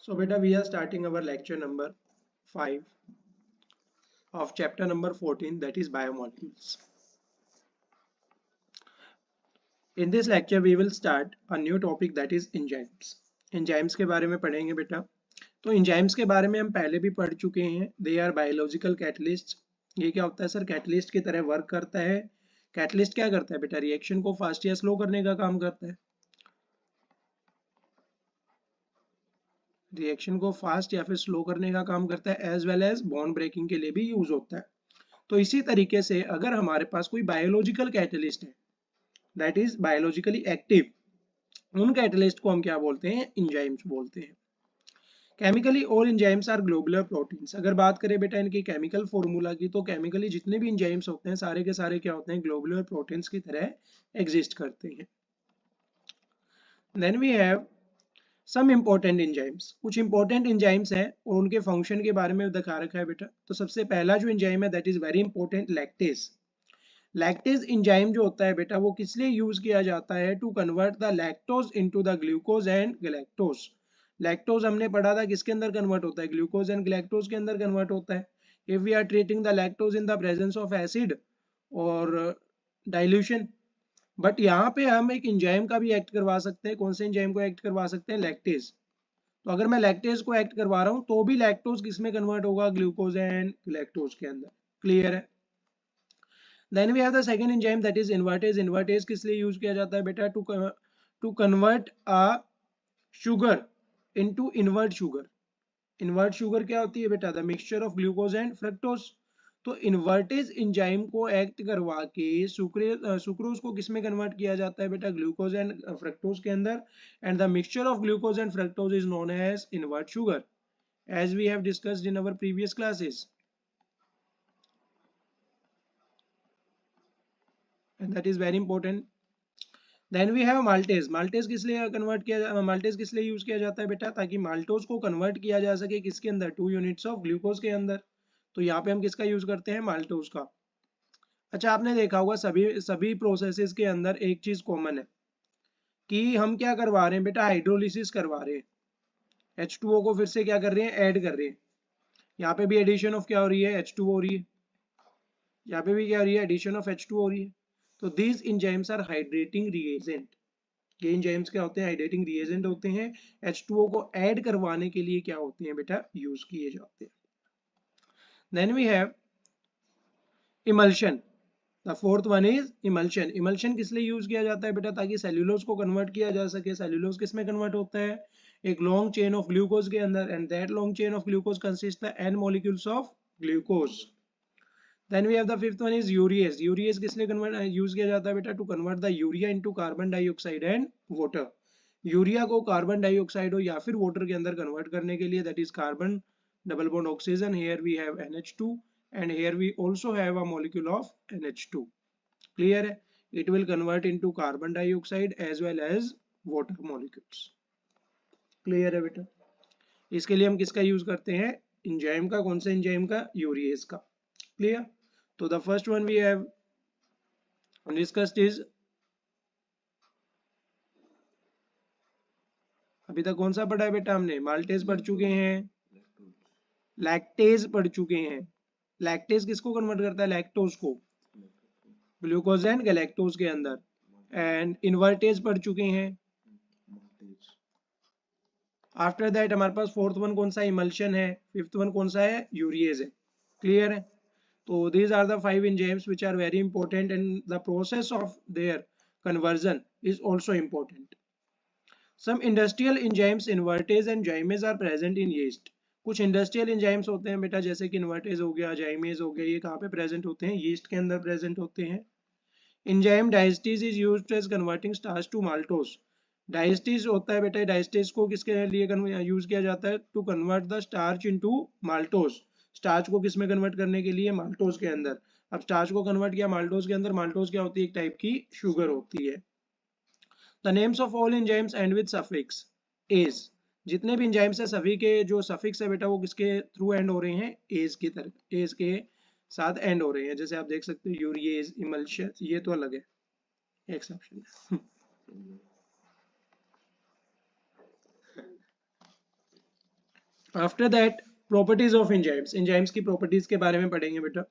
So beta, we are starting our lecture number 5 of chapter number 14, that is biomolecules. In this lecture we will start a new topic, that is enzymes. Enzymes के बारे में पढ़ेंगे बेटा. तो enzymes के बारे में हम पहले भी पढ़ चुके हैं. They are biological catalysts. ये क्या होता है सर? कैटलिस्ट की तरह वर्क करता है. कैटलिस्ट क्या करता है बेटा? रिएक्शन को फास्ट या स्लो करने का काम करता है. रिएक्शन को फास्ट या फिर स्लो करने का काम करता है, as well as bond breaking के लिए भी यूज होता है. तो इसी तरीके से अगर हमारे पास कोई बायोलॉजिकल कैटलिस्ट है, दैट इज बायोलॉजिकली एक्टिव, उन कैटलिस्ट को हम क्या बोलते हैं? एंजाइम्स बोलते हैं. Chemically all enzymes are globular proteins. अगर बात करें बेटा इनकी केमिकल फॉर्मूला की, तो केमिकली जितने भी एंजाइम्स होते हैं सारे के सारे क्या होते हैं? ग्लोबुलर प्रोटीन्स की तरह एग्जिस्ट करते हैं. Then we have some important enzymes. कुछ इंपॉर्टेंट एंजाइम्स हैं और उनके फंक्शन के बारे में दिखा रखा है बेटा. तो सबसे पहला जो एंजाइम है that is very important, lactase. Lactase enzyme जो होता है बेटा वो किस लिए यूज किया जाता है? To convert the lactose into the glucose and galactose. Lactose हमने पढ़ा था किसके अंदर कन्वर्ट होता है? ग्लूकोज एंड गैलेक्टोज के अंदर कन्वर्ट होता है. If we are treating the lactose in the presence of acid और डाइल्यूशन. बट यहाँ पे हम एक एंजाइम का भी एक्ट करवा सकते हैं. कौन से एंजाइम को एक्ट करवा सकते हैं? लैक्टेज. तो अगर मैं लैक्टेज को एक्ट करवा रहा हूँ तो भी लैक्टोज किस में कन्वर्ट होगा? ग्लूकोज एंड गैलेक्टोज के अंदर. क्लियर है? Then we have the second enzyme that is invertase. Invertase किस लिए यूज किया जाता है बेटा? To convert a sugar into invert sugar. Invert sugar क्या होती है बेटा? The mixture of glucose and fructose. तो इन्वर्टेज एंजाइम को एक्ट करवा के सुक्रोज को किस में कन्वर्ट किया जाता है बेटा? ग्लूकोज एंड फ्रक्टोज के अंदर. And the mixture of glucose and fructose is known as invert sugar, as we have discussed in our previous classes. And that is very important. Then we have maltase. maltase किस लिए convert किया maltase किस लिए use किया जाता है बेटा? ताकि माल्टोज को कन्वर्ट किया जा सके किसके अंदर? 2 यूनिट्स ऑफ ग्लूकोज के अंदर. तो यहाँ पे हम किसका यूज करते हैं? माल्टोज का. अच्छा, आपने देखा होगा सभी प्रोसेसेस के अंदर एक चीज कॉमन है कि हम क्या करवा रहे हैं बेटा? हाइड्रोलिसिस करवा रहे हैं. H2O को फिर से क्या कर रहे हैं? ऐड कर रहे हैं. यहाँ पे भी एडिशन ऑफ क्या हो रही है? H2O हो रही है. यहाँ पे भी क्या हो रही है? एडिशन ऑफ H2O हो रही है. तो these enzymes are hydrating reagent. ये एंजाइम्स क्या होते हैं? हाइड्रेटिंग रिएजेंट होते हैं. H2O को ऐड करवाने के लिए क्या होते हैं बेटा? यूज किए जाते हैं. Then we have emulsion. The fourth one is emulsion. Emulsion किस लिए यूज किया जाता है बेटा? ताकि सेल्यूलोज को कन्वर्ट किया जा सके. सेल्यूलोज किस में कन्वर्ट होता है? एक लॉन्ग चेन ऑफ ग्लूकोज के अंदर. And that long chain of glucose consist the n molecules of glucose. Then we have the fifth one is urease. Urease किस लिए कन्वर्ट यूज किया जाता है बेटा? To convert the urea into carbon dioxide and water. Urea को carbon dioxide हो या फिर वाटर के अंदर कन्वर्ट करने के लिए, that is carbon double bond oxygen. Here we have NH2 and here we also have a molecule of NH2. Clear है? It will convert into carbon dioxide as well as water molecules. Clear है बेटा? इसके लिए हम किसका use करते हैं? Enzyme का. कौन सा एंजाइम का? यूरिएज का. Clear? So the first one we have discussed is, अभी तक कौन सा पढ़ा है बेटा हमने? माल्टेज पढ़ चुके हैं, लैक्टेज पढ़ चुके हैं. लैक्टेज किसको कन्वर्ट करता है? लैक्टोज को ग्लूकोज एंड गैलेक्टोज के अंदर. एंड इन्वर्टेज पढ़ चुके हैं. आफ्टर दैट हमारे पास फोर्थ वन कौन सा? इमल्शन है. फिफ्थ वन कौन सा है? यूरिएज है. क्लियर है? So these are the 5 enzymes which are very important and the process of their conversion is also important. Some industrial enzymes, invertase and gymase are present in yeast. कुछ industrial enzymes होते हैं बेटा, जैसे कि invertase हो गया, gymase हो गया. ये कहाँ पे present होते हैं? yeast के अंदर present होते हैं. Enzyme diastase is used as converting starch to maltose. Diastase होता है बेटा, diastase को किसके लिए यूज किया जाता है? To convert the starch into maltose. Starch को किस में कन्वर्ट करने के लिए? माल्टोज के अंदर. अब स्टार्च को कन्वर्ट किया माल्टोज के अंदर. माल्टोज क्या होती है? एक टाइप की शुगर होती है. The names of all enzymes and with suffix ase. जितने भी एंजाइम्स है सभी के जो सफिक्स है बेटा वो किसके थ्रू एंड हो रहे हैं? एज की तरफ, एज के साथ एंड हो रहे हैं. जैसे आप देख सकते हो यूरिएज, इमल्शन, ये तो अलग है, एक्सेप्शन है. After that properties of enzymes, enzymes की प्रॉपर्टीज के बारे में पढ़ेंगे बेटा।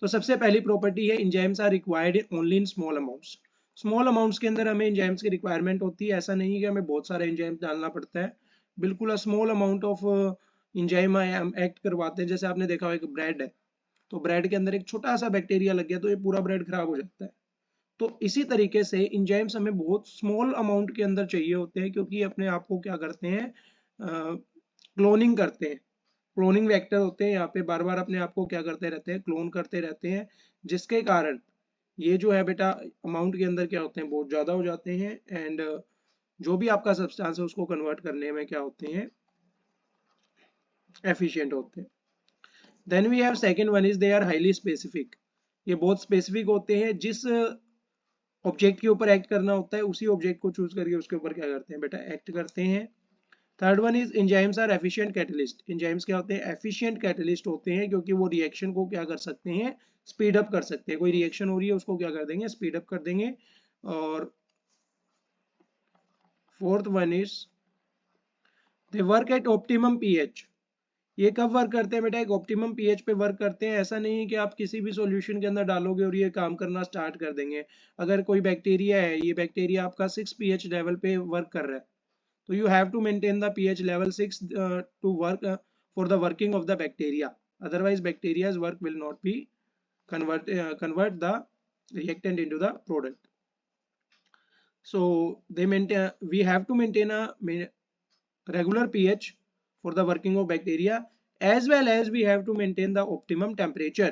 तो सबसे पहली प्रॉपर्टी है enzymes are required only in small amounts. Small amounts के अंदर हमें एंजाइम्स की रिक्वायरमेंट होती है, ऐसा नहीं है कि हमें बहुत सारे एंजाइम्स डालना पड़ता है, बिल्कुल स्मॉल अमाउंट ऑफ एंजाइम हम एक्ट करवाते हैं। जैसे आपने देखा हो एक ब्रेड है, तो ब्रेड के अंदर एक छोटा सा बैक्टीरिया लग गया तो ये पूरा ब्रेड खराब हो जाता है। तो इसी तरीके से एंजाइम्स हमें बहुत स्मॉल अमाउंट के अंदर चाहिए होते हैं, क्योंकि अपने आप को क्या करते हैं, क्लोनिंग करते हैं। क्लोनिंग वेक्टर होते हैं यहाँ पे, बार बार अपने आप को क्या करते रहते हैं, क्लोन करते रहते हैं, जिसके कारण ये जो है बेटा अमाउंट के अंदर क्या होते हैं, बहुत ज़्यादा हो जाते हैं। एंड जो भी आपका सब्सटेंस है उसको कन्वर्ट करने में क्या होते हैं, एफिशिएंट होते हैं। Then we have second one is they are highly specific. ये बहुत स्पेसिफिक होते हैं, जिस ऑब्जेक्ट के ऊपर एक्ट करना होता है उसी ऑब्जेक्ट को चूज करके उसके ऊपर क्या करते हैं बेटा, एक्ट करते हैं। Third one is enzymes are efficient catalyst. Enzymes क्या होते हैं, एफिशिएंट कैटलिस्ट होते हैं, क्योंकि वो रिएक्शन को क्या कर सकते हैं, स्पीड अप कर सकते हैं। कोई रिएक्शन हो रही है उसको क्या कर देंगे, स्पीड अप कर देंगे। और fourth one is they work at optimum pH. ये कब वर्क करते हैं बेटा, एक ऑप्टिमम पीएच पे वर्क करते हैं। ऐसा नहीं है कि आप किसी भी सॉल्यूशन के अंदर डालोगे और ये काम करना स्टार्ट कर देंगे। अगर कोई बैक्टीरिया है, ये बैक्टीरिया आपका 6 पीएच लेवल पे वर्क कर रहा है, तो you have to maintain the pH level 6 to work for the working of the bacteria. Otherwise, bacteria's work will not be convert the reactant into the product. So they maintain. We have to maintain a regular pH for the working of bacteria, as well as we have to maintain the optimum temperature.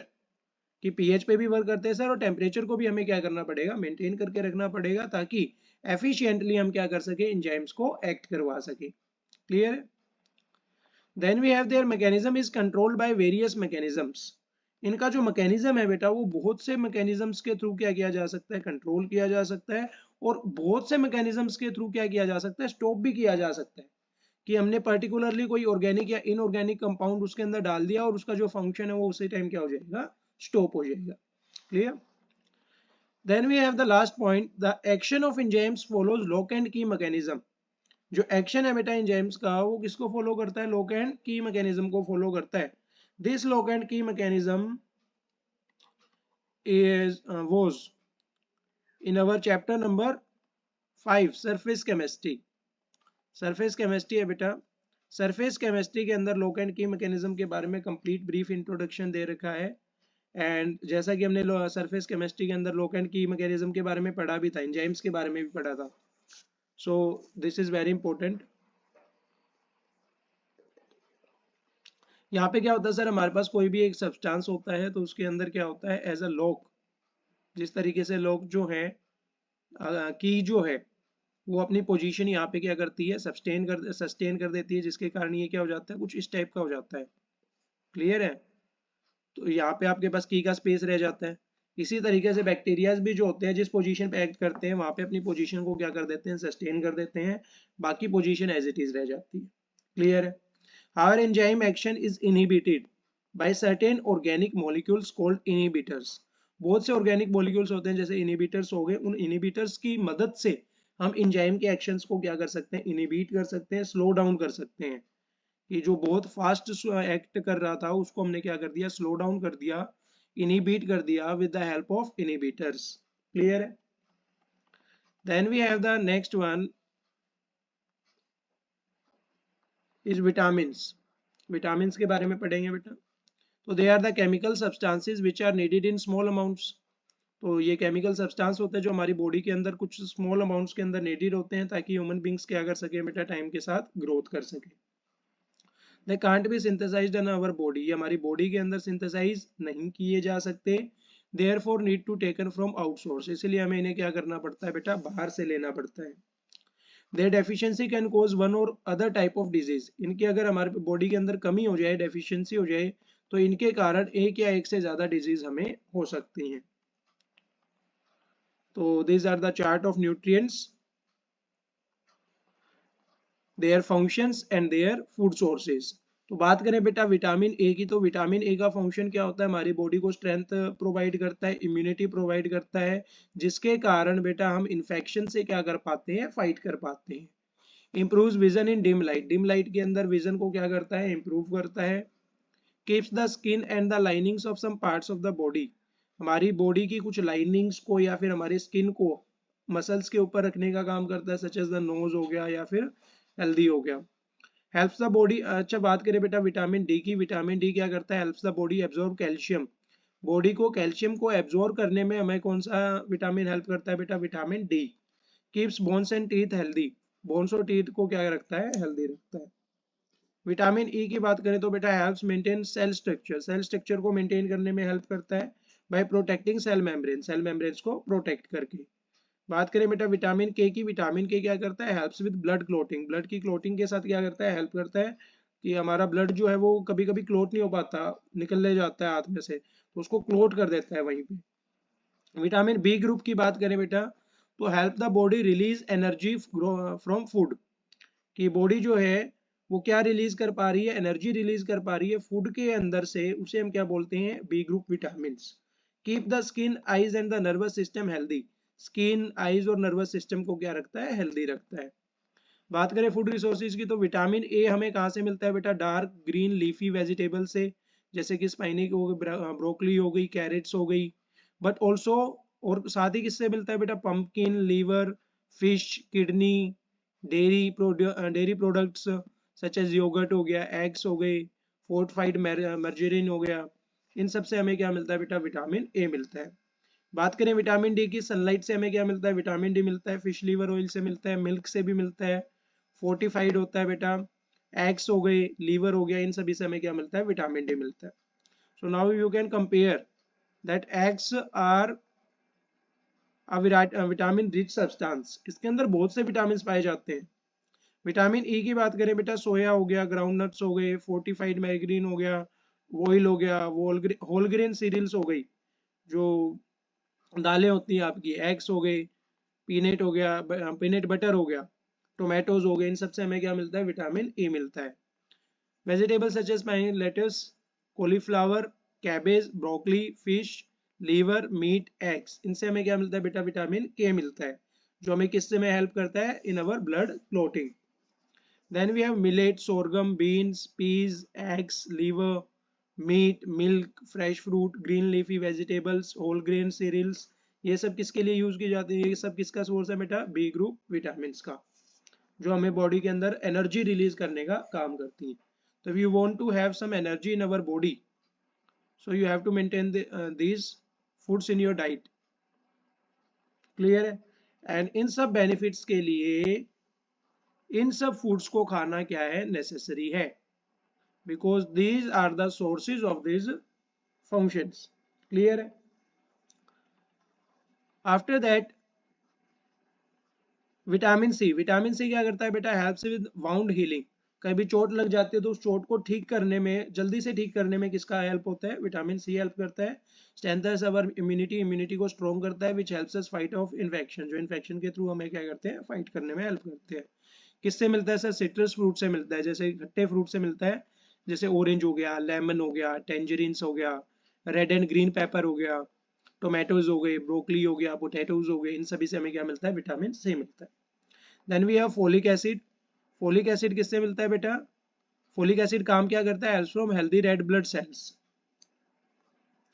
कि pH पे भी work करते हैं sir, और temperature को भी हमें क्या करना पड़ेगा, मेंटेन करके रखना पड़ेगा, ताकि एफिशिएंटली हम क्या कर सके, एंजाइम्स को एक्ट करवा सके। क्लियर है। Then we have their mechanism is controlled by various mechanisms. इनका जो मैकेनिज्म है बेटा, वो बहुत से मैकेनिज्म्स के थ्रू क्या किया जा सकता है, कंट्रोल किया जा सकता है। और बहुत से मैकेनिज्म्स के थ्रू क्या किया जा सकता है, स्टॉप भी किया जा सकता है। कि हमने पर्टिकुलरली कोई ऑर्गेनिक या इनऑर्गेनिक कंपाउंड उसके अंदर डाल दिया और उसका जो फंक्शन है वो उसी टाइम क्या हो जाएगा, स्टॉप हो जाएगा। Clear. Then we have the last point, the action of enzymes follows lock and key mechanism. जो एक्शन है बेटा एंजाइम्स का, वो किसको फॉलो करता है, लॉक एंड की मैकेनिज्म को फॉलो करता है। This lock and key mechanism is was in our chapter number 5 surface chemistry. Surface chemistry है बेटा, सरफेस केमिस्ट्री के अंदर लॉक एंड की मैकेनिज्म के बारे में कंप्लीट ब्रीफ इंट्रोडक्शन दे रखा है। एंड जैसा कि हमने सरफेस केमिस्ट्री के अंदर लॉक एंड की मैकेनिज्म के बारे में पढ़ा भी था, एंजाइम्स के बारे में भी पढ़ा था। So this is very important. यहाँ पे क्या होता है सर, हमारे पास कोई भी एक सब्सटेंस होता है तो उसके अंदर क्या होता है, एज अ लॉक, जिस तरीके से लॉक जो है, की जो है वो अपनी पोजीशन यहाँ पे क्या करती है, सस्टेन कर देती है, जिसके कारण ये क्या हो जाता है, कुछ इस टाइप का हो जाता है। क्लियर है। तो यहाँ पे आपके पास की का स्पेस रह जाता है। इसी तरीके से बैक्टीरियाज भी जो होते हैं, जिस पोजीशन पे एक्ट करते हैं वहां पे अपनी पोजीशन को क्या कर देते हैं, सस्टेन कर देते हैं, बाकी पोजीशन एज इट इज रह जाती है। क्लियर है। Our enzyme action is inhibited by certain organic molecules called inhibitors. बहुत से ऑर्गेनिक मॉलिक्यूल्स होते हैं जैसे इनहिबिटर्स हो गए, उन इनहिबिटर्स की मदद से हम एंजाइम के एक्शंस को क्या कर सकते हैं, इनहिबिट कर सकते हैं, स्लो डाउन कर सकते हैं। कि जो बहुत फास्ट एक्ट कर रहा था उसको हमने क्या कर दिया, स्लो डाउन कर दिया, इनहिबिट कर दिया with the help of inhibitors. Clear है। Then we have the next one is vitamins. Vitamins के बारे में पढ़ेंगे बेटा। तो they are the chemical substances which are needed in small amounts. तो ये केमिकल सब्सटेंस होते हैं जो हमारी बॉडी के अंदर कुछ स्मॉल अमाउंट्स के अंदर नीडेड होते हैं, ताकि ह्यूमन बींग्स क्या कर सके बेटा, टाइम के साथ ग्रोथ कर सके। They can't be synthesised in our body. ये हमारी बॉडी के अंदर सिंथेसाइज नहीं किए जा सकते। Therefore need to taken from outsource. इसलिए हमें इन्हें क्या करना पड़ता है बेटा, बाहर से लेना पड़ता है। Their deficiency can cause one or other type of disease. इनकी अगर हमारे बॉडी के अंदर कमी हो जाए, डेफिशिएंसी हो जाए, तो इनके कारण एक या एक से ज्यादा डिजीज हमें हो सकती हैं। तो these are the chart of nutrients, their functions and their food sources. तो बात करें बेटा विटामिन ए की, तो विटामिन ए का फंक्शन क्या होता है, हमारी बॉडी को स्ट्रेंथ प्रोवाइड करता है, इम्यूनिटी प्रोवाइड करता है, जिसके कारण बेटा हम इन्फेक्शन से क्या कर पाते हैं, फाइट कर पाते हैं। Improves vision in dim light के अंदर विजन को क्या करता है, इम्प्रूव करता है। Keeps the skin and the linings of some parts of the body, हमारी बॉडी की कुछ लाइनिंग्स को या फिर हमारी स्किन को मसल्स के ऊपर रखने का काम करता है, सच एज द नोज हो गया या फिर हेल्दी हो गया। हेल्प्स द बॉडी, अच्छा बात करें बेटा विटामिन डी की, विटामिन डी क्या करता है, helps the body absorb calcium, body को कैल्शियम को एब्जॉर्ब करने में हमें कौन सा विटामिन हेल्प करता है बेटा, vitamin D. Keeps bones and teeth healthy, bones और टीथ को क्या रखता है, हेल्दी रखता है। विटामिन ई की बात करें तो बेटा helps maintain cell structure, cell structure को मेंटेन करने में हेल्प करता है बाय प्रोटेक्टिंग सेल मेम्ब्रेन्स को प्रोटेक्ट करके। बात करें बेटा विटामिन के की, विटामिन के क्या करता है, helps with blood clotting, blood की क्लोटिंग के साथ क्या करता है, हेल्प करता है कि हमारा ब्लड जो है वो कभी कभी क्लोट नहीं हो पाता, निकल ले जाता है हाथ में से, तो उसको क्लोट कर देता है वहीं पे। विटामिन बी ग्रुप की बात करें बेटा तो help the body release energy from food, कि बॉडी जो है वो क्या रिलीज कर पा रही है, एनर्जी रिलीज कर पा रही है फूड के अंदर से, उसे हम क्या बोलते हैं, B group vitamin. Keep the skin eyes and the nervous system healthy, skin eyes और नर्वस सिस्टम को क्या रखता है, हेल्दी रखता है। बात करें फूड रिसोर्सेज की तो विटामिन ए हमें कहाँ से मिलता है बेटा, डार्क ग्रीन लीफी वेजिटेबल से, जैसे कि स्पाइनिक हो गई, ब्रोकली हो गई, कैरेट्स हो गई, बट ऑल्सो और साथ ही किससे मिलता है बेटा, pumpkin, liver, fish, kidney, dairy products such as yoghurt हो गया, एग्स हो गए, फोर्टिफाइड मर्जरीन हो गया, इन सब से हमें क्या मिलता है बेटा, विटामिन ए मिलता है। बात करें विटामिन डी की, सनलाइट से हमें क्या मिलता है, विटामिन डी मिलता है, फिश लीवर ऑयल से मिलता है, मिल्क से भी मिलता है, फोर्टिफाइड होता है बेटा, एग्स हो गए, लीवर हो गया, इन सभी से हमें क्या मिलता है, विटामिन डी मिलता है। So now you can compare that eggs are vitamin rich substance, इसके अंदर बहुत से विटामिन पाए जाते हैं। विटामिन ई की बात करें बेटा, सोया हो गया, ग्राउंड नट्स हो गए, फोर्टिफाइड मैग्रीन हो गया, ऑयल हो गया, होल ग्रेन सीरियल्स हो गई, जो दालें होती हैं आपकी, एग्स हो गए, पीनट हो गया, पीनट बटर हो गया, टोमेटोज हो गए, इन सबसे हमें क्या मिलता है, विटामिन ए मिलता है। Vegetable such as lettuce, cauliflower, cabbage, broccoli, fish, liver, meat, eggs, इनसे हमें क्या मिलता है बेटा, विटामिन के मिलता है, जो हमें किससे में हेल्प करता है, in our blood clotting. Then we have millet, sorghum, beans, peas, eggs, liver, meat, milk, fresh fruit, green leafy vegetables, whole grain cereals, ये सब किसके लिए यूज की जाती है, ये सब किसका सोर्स है बेटा, बी ग्रुप विटामिन का, जो हमें बॉडी के अंदर एनर्जी रिलीज करने का काम करती है। तो if you want to have some energy in our body, so you have to maintain these foods in your diet, clear है। एंड इन सब बेनिफिट्स के लिए इन सब फूड्स को खाना क्या है, नेसेसरी है, because these are the sources of these functions, clear है। after that विटामिन सी क्या करता है बेटा, हेल्प्स विद वाउंड हीलिंग, कहीं भी चोट लग जाती है तो उस चोट को ठीक करने में, जल्दी से ठीक करने में किसका हेल्प होता है, विटामिन सी हेल्प करता है। स्ट्रेंथन्स अवर इम्यूनिटी, इम्यूनिटी को स्ट्रॉन्ग करता है, which helps us fight of infection, जो इन्फेक्शन के थ्रू हमें क्या करते हैं, फाइट करने में हेल्प करते हैं। किससे मिलता है सर, सिट्रस फ्रूट से मिलता है, जैसे खट्टे फ्रूट से मिलता है, जैसे ऑरेंज हो गया, लेमन हो गया, टेंजरीन्स हो गया, रेड एंड ग्रीन पेपर हो गया, टोमेटोज हो गए, ब्रोकली हो गया, पोटैटोज हो गए, इन सभी से हमें क्या मिलता है, विटामिन सी मिलता है। Then we have folic acid, folic acid किससे मिलता है बेटा, फोलिक एसिड काम क्या करता है, helps from healthy red blood sales,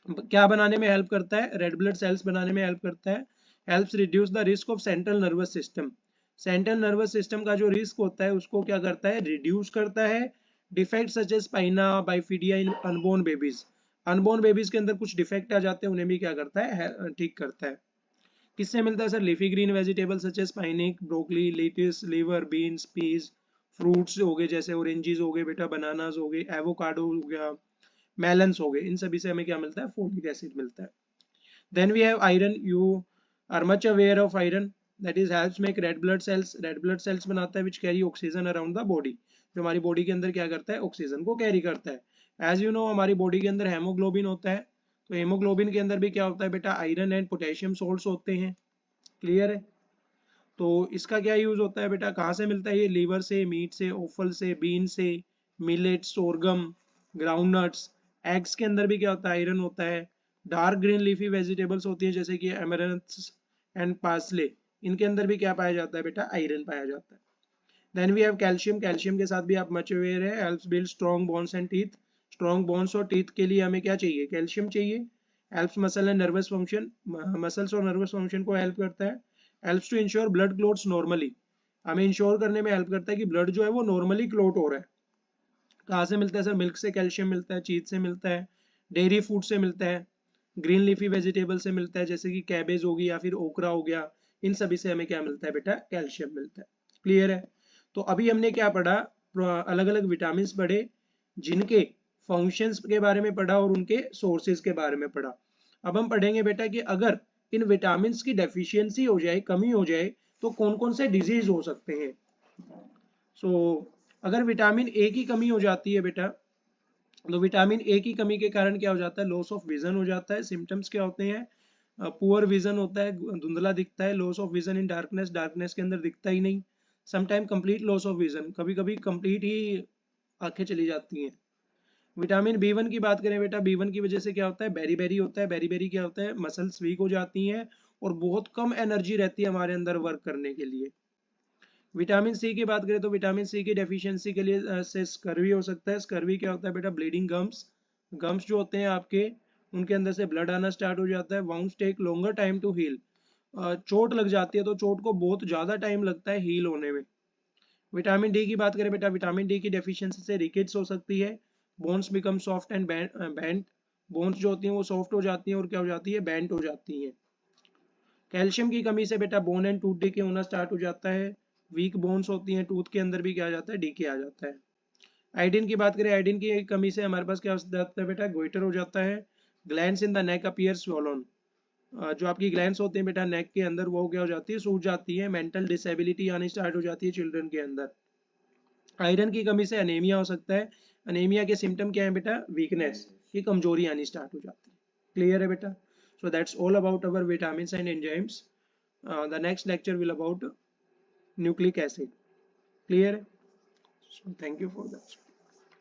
क्या बनाने में हेल्प करता है, रेड ब्लड सेल्स बनाने में हेल्प करता है। Helps reduce the risk of central nervous system, central nervous system का जो रिस्क होता है उसको क्या करता है, रिड्यूस करता है। डिफेक्ट सच एज स्पाइना, बाइफिडिया इन अनबोर्न बेबीज, अनबोर्न बेबीज के अंदर कुछ डिफेक्ट आ जाते हैं, उन्हें भी क्या करता है, ठीक करता है। किससे मिलता है sir, leafy green vegetable such as spinach, broccoli, lettuce, liver, beans, peas, fruits हो गए जैसे ऑरेंजेस हो गए बेटा, बनानास हो गए, एवोकाडो हो गया, मेलन्स हो गए, इन सभी से हमें क्या मिलता है, फोलिक एसिड मिलता है। Then we have iron, you are much aware of iron, that is helps make red blood cells बनाता है, which carry oxygen around the body, जो हमारी बॉडी के अंदर क्या करता है, ऑक्सीजन को कैरी करता है। एज यू नो हमारी बॉडी के अंदर हेमोग्लोबिन होता है, तो हेमोग्लोबिन के अंदर भी क्या होता है बेटा, आयरन एंड पोटेशियम सोल्ट्स होते हैं, क्लियर है। तो इसका क्या यूज होता है बेटा, कहाँ से मिलता है ये, लीवर से, मीट से, ओफल से, बीन से, millet, sorghum, ground nuts, eggs के अंदर भी क्या होता है, आयरन होता है। डार्क ग्रीन लीफी वेजिटेबल्स होती है जैसे कि एमरंथ्स एंड पार्सले, इनके अंदर भी क्या पाया जाता है बेटा, आयरन पाया जाता है। Then we have calcium, calcium के साथ भी आप मच अवेयर है, helps build strong bones and teeth. Strong bones और टीथ के लिए हमें क्या चाहिए, कैल्शियम चाहिए। Helps muscle and nervous function, muscles और नर्वस फंक्शन को हेल्प करता है। Helps to ensure blood clots normally, हमें इंश्योर करने में हेल्प करता है कि ब्लड जो है वो नॉर्मली क्लोट हो रहा है। कहाँ से मिलता है सर, मिल्क से कैल्शियम मिलता है, चीज से मिलता है, डेयरी फूड से मिलता है, ग्रीन लीफी वेजिटेबल से मिलता है, जैसे कि कैबेज होगी या फिर ओकरा हो गया, इन सभी से हमें क्या मिलता है बेटा, कैल्शियम मिलता है। क्लियर है। तो अभी हमने क्या पढ़ा, अलग अलग विटामिन पढ़े, जिनके फंक्शंस के बारे में पढ़ा और उनके सोर्सेज के बारे में पढ़ा। अब हम पढ़ेंगे बेटा कि अगर इन विटामिन की डेफिशिएंसी हो जाए, कमी हो जाए, तो कौन कौन से डिजीज हो सकते हैं। सो अगर विटामिन ए की कमी हो जाती है बेटा, तो विटामिन ए की कमी के कारण क्या हो जाता है, लॉस ऑफ विजन हो जाता है। सिम्टम्स क्या होते हैं, पुअर विजन होता है, धुंधला दिखता है, loss of vision in darkness, darkness के अंदर दिखता ही नहीं। Sometime complete loss of vision, कभी कभी कंप्लीट ही आंखें चली जाती हैं। विटामिन बी वन की बात करें बेटा, बी वन की वजह से क्या होता है, बेरी बेरी होता है, बेरी बेरी क्या होता है, मसल्स वीक हो जाती हैं और बहुत कम एनर्जी रहती है हमारे अंदर वर्क करने के लिए। विटामिन सी की बात करें तो विटामिन सी की डेफिशिएंसी के लिए से स्कर्वी हो सकता है। स्कर्वी क्या होता है बेटा, ब्लीडिंग गम्स, गम्स जो होते हैं आपके, उनके अंदर से ब्लड आना स्टार्ट हो जाता है। Wounds take longer time to heal, चोट लग जाती है तो चोट को बहुत ज़्यादा टाइम लगता है हील होने में। विटामिन डी की बात करें बेटा, विटामिन डी की डेफिशिएंसी से रिकेट्स हो सकती है, bones become soft and band, bones जो होती हैं वो सॉफ्ट हो जाती हैं और क्या हो जाती है, बैंड हो जाती हैं। कैल्शियम की कमी से बेटा बोन एंड टूथ डीके होना स्टार्ट हो जाता है, वीक बोन्स होती हैं, टूथ के अंदर भी क्या आ जाता है, डीके आ जाता है। आयोडीन की बात करें, आयोडीन की कमी से हमारे पास क्या हो जाता है बेटा, गोइटर हो जाता है। Glands in the neck appear swollen, जो आपकी ग्लैंड्स होते हैं बेटा नेक के अंदर, वो क्या हो जाती है, सूज जाती है। मेंटल डिसेबिलिटी आनी स्टार्ट हो जाती है चिल्ड्रन के अंदर। आयरन की कमी से अनेमिया हो सकता है। अनेमिया के सिम्टम क्या है बेटा, वीकनेस, ये कमजोरी आनी स्टार्ट हो जाती है। क्लियर है बेटा। So that's all about our vitamins and enzymes. The next lecture will about nucleic acid. Clear? So thank you for that.